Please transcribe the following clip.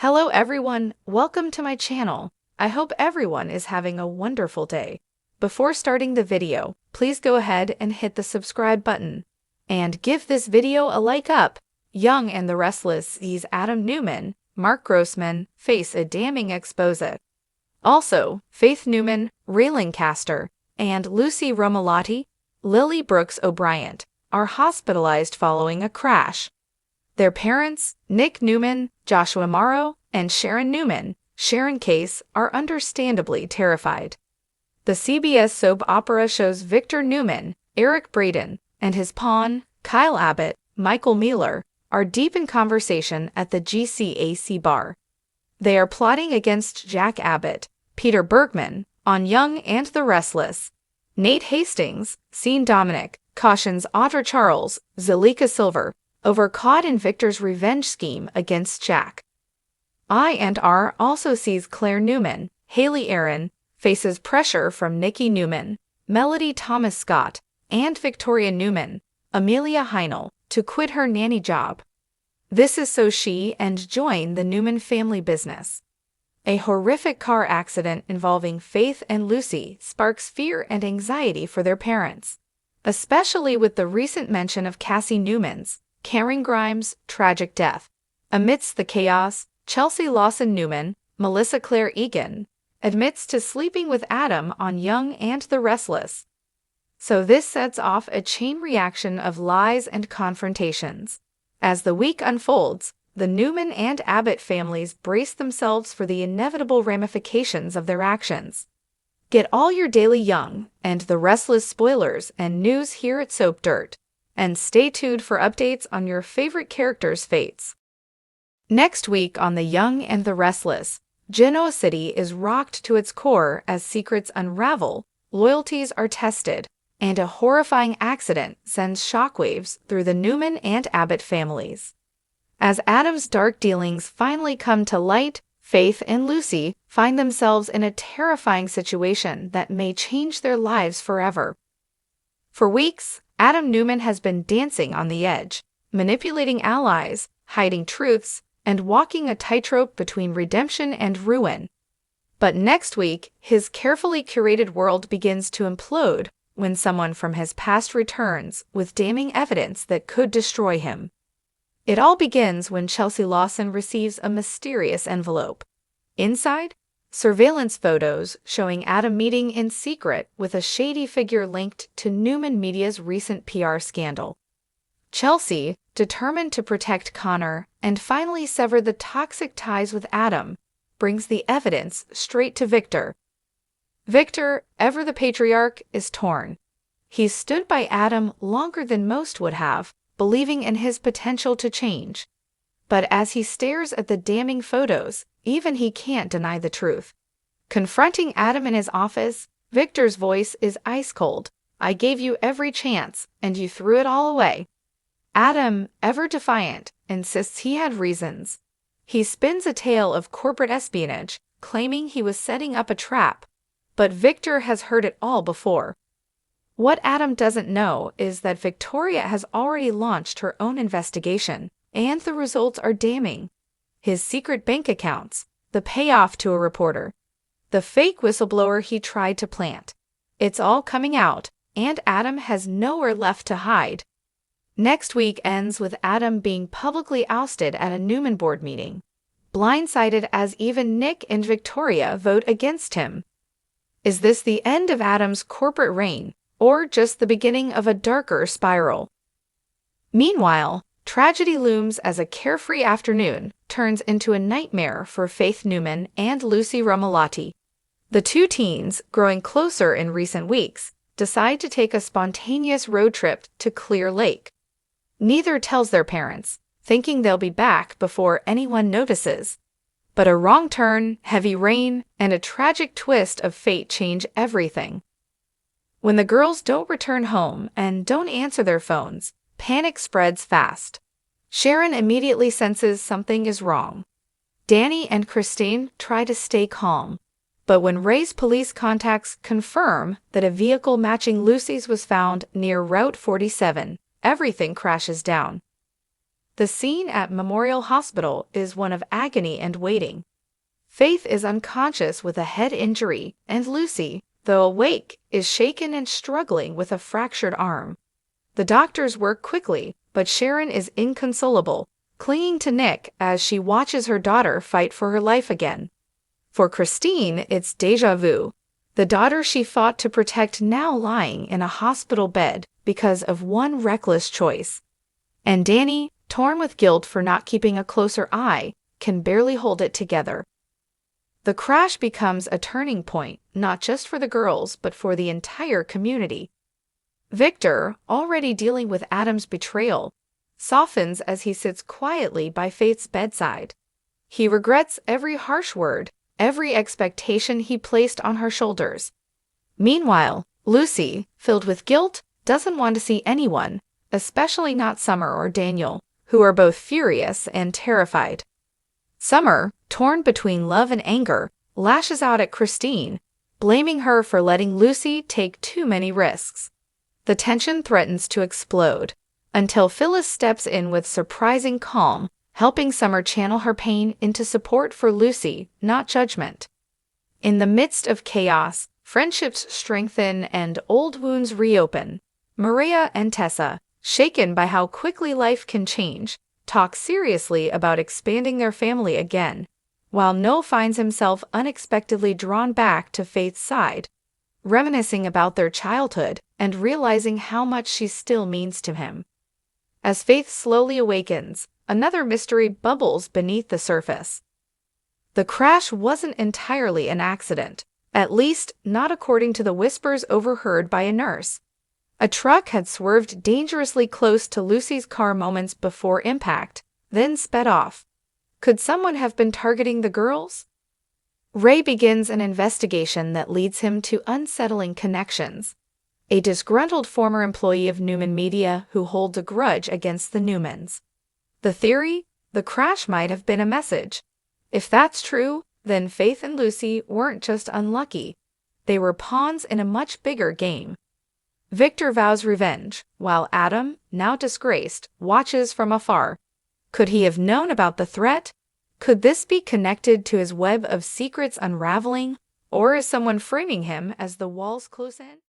Hello everyone, welcome to my channel. I hope everyone is having a wonderful day. Before starting the video, please go ahead and hit the subscribe button. And give this video a like up. Young and the Restless sees Adam Newman, Mark Grossman face a damning expose. Also, Faith Newman, Ray Lancaster, and Lucy Romalotti, Lily Brooks O'Brien, are hospitalized following a crash. Their parents, Nick Newman, Joshua Morrow, and Sharon Newman, Sharon Case, are understandably terrified. The CBS soap opera shows Victor Newman, Eric Braeden, and his pawn, Kyle Abbott, Michael Mueller, are deep in conversation at the GCAC bar. They are plotting against Jack Abbott, Peter Bergman, on Young and the Restless. Nate Hastings, Sean Dominic, cautions Audra Charles, Zalika Silver, over caught in Victor's revenge scheme against Jack. Y&R also sees Claire Newman, Haley Aaron, faces pressure from Nikki Newman, Melody Thomas Scott, and Victoria Newman, Amelia Heinel, to quit her nanny job. This is so she and join the Newman family business. A horrific car accident involving Faith and Lucy sparks fear and anxiety for their parents, especially with the recent mention of Cassie Newman's, Karen Grimes' tragic death. Amidst the chaos, Chelsea Lawson Newman, Melissa Claire Egan, admits to sleeping with Adam on Young and the Restless. So this sets off a chain reaction of lies and confrontations. As the week unfolds, the Newman and Abbott families brace themselves for the inevitable ramifications of their actions. Get all your daily Young and the Restless spoilers and news here at Soap Dirt. And stay tuned for updates on your favorite characters' fates. Next week on The Young and the Restless, Genoa City is rocked to its core as secrets unravel, loyalties are tested, and a horrifying accident sends shockwaves through the Newman and Abbott families. As Adam's dark dealings finally come to light, Faith and Lucy find themselves in a terrifying situation that may change their lives forever. For weeks, Adam Newman has been dancing on the edge, manipulating allies, hiding truths, and walking a tightrope between redemption and ruin. But next week, his carefully curated world begins to implode when someone from his past returns with damning evidence that could destroy him. It all begins when Chelsea Lawson receives a mysterious envelope. Inside, surveillance photos showing Adam meeting in secret with a shady figure linked to Newman Media's recent PR scandal. Chelsea, determined to protect Connor and finally sever the toxic ties with Adam, brings the evidence straight to Victor. Victor, ever the patriarch, is torn. He's stood by Adam longer than most would have, believing in his potential to change. But as he stares at the damning photos, even he can't deny the truth. Confronting Adam in his office, Victor's voice is ice cold. I gave you every chance, and you threw it all away. Adam, ever defiant, insists he had reasons. He spins a tale of corporate espionage, claiming he was setting up a trap. But Victor has heard it all before. What Adam doesn't know is that Victoria has already launched her own investigation, and the results are damning. His secret bank accounts, the payoff to a reporter, the fake whistleblower he tried to plant. It's all coming out, and Adam has nowhere left to hide. Next week ends with Adam being publicly ousted at a Newman board meeting, blindsided as even Nick and Victoria vote against him. Is this the end of Adam's corporate reign, or just the beginning of a darker spiral? Meanwhile, tragedy looms as a carefree afternoon turns into a nightmare for Faith Newman and Lucy Romalotti. The two teens, growing closer in recent weeks, decide to take a spontaneous road trip to Clear Lake. Neither tells their parents, thinking they'll be back before anyone notices. But a wrong turn, heavy rain, and a tragic twist of fate change everything. When the girls don't return home and don't answer their phones, panic spreads fast. Sharon immediately senses something is wrong. Danny and Christine try to stay calm, but when Ray's police contacts confirm that a vehicle matching Lucy's was found near Route 47, everything crashes down. The scene at Memorial Hospital is one of agony and waiting. Faith is unconscious with a head injury, and Lucy, though awake, is shaken and struggling with a fractured arm. The doctors work quickly, but Sharon is inconsolable, clinging to Nick as she watches her daughter fight for her life again. For Christine, it's déjà vu. The daughter she fought to protect now lying in a hospital bed because of one reckless choice. And Danny, torn with guilt for not keeping a closer eye, can barely hold it together. The crash becomes a turning point, not just for the girls, but for the entire community. Victor, already dealing with Adam's betrayal, softens as he sits quietly by Faith's bedside. He regrets every harsh word, every expectation he placed on her shoulders. Meanwhile, Lucy, filled with guilt, doesn't want to see anyone, especially not Summer or Daniel, who are both furious and terrified. Summer, torn between love and anger, lashes out at Christine, blaming her for letting Lucy take too many risks. The tension threatens to explode, until Phyllis steps in with surprising calm, helping Summer channel her pain into support for Lucy, not judgment. In the midst of chaos, friendships strengthen and old wounds reopen. Maria and Tessa, shaken by how quickly life can change, talk seriously about expanding their family again, while Noah finds himself unexpectedly drawn back to Faith's side, reminiscing about their childhood and realizing how much she still means to him. As Faith slowly awakens, another mystery bubbles beneath the surface. The crash wasn't entirely an accident, at least not according to the whispers overheard by a nurse. A truck had swerved dangerously close to Lucy's car moments before impact, then sped off. Could someone have been targeting the girls? Ray begins an investigation that leads him to unsettling connections. A disgruntled former employee of Newman Media who holds a grudge against the Newmans. The theory? The crash might have been a message. If that's true, then Faith and Lucy weren't just unlucky. They were pawns in a much bigger game. Victor vows revenge, while Adam, now disgraced, watches from afar. Could he have known about the threat? Could this be connected to his web of secrets unraveling? Or is someone framing him as the walls close in?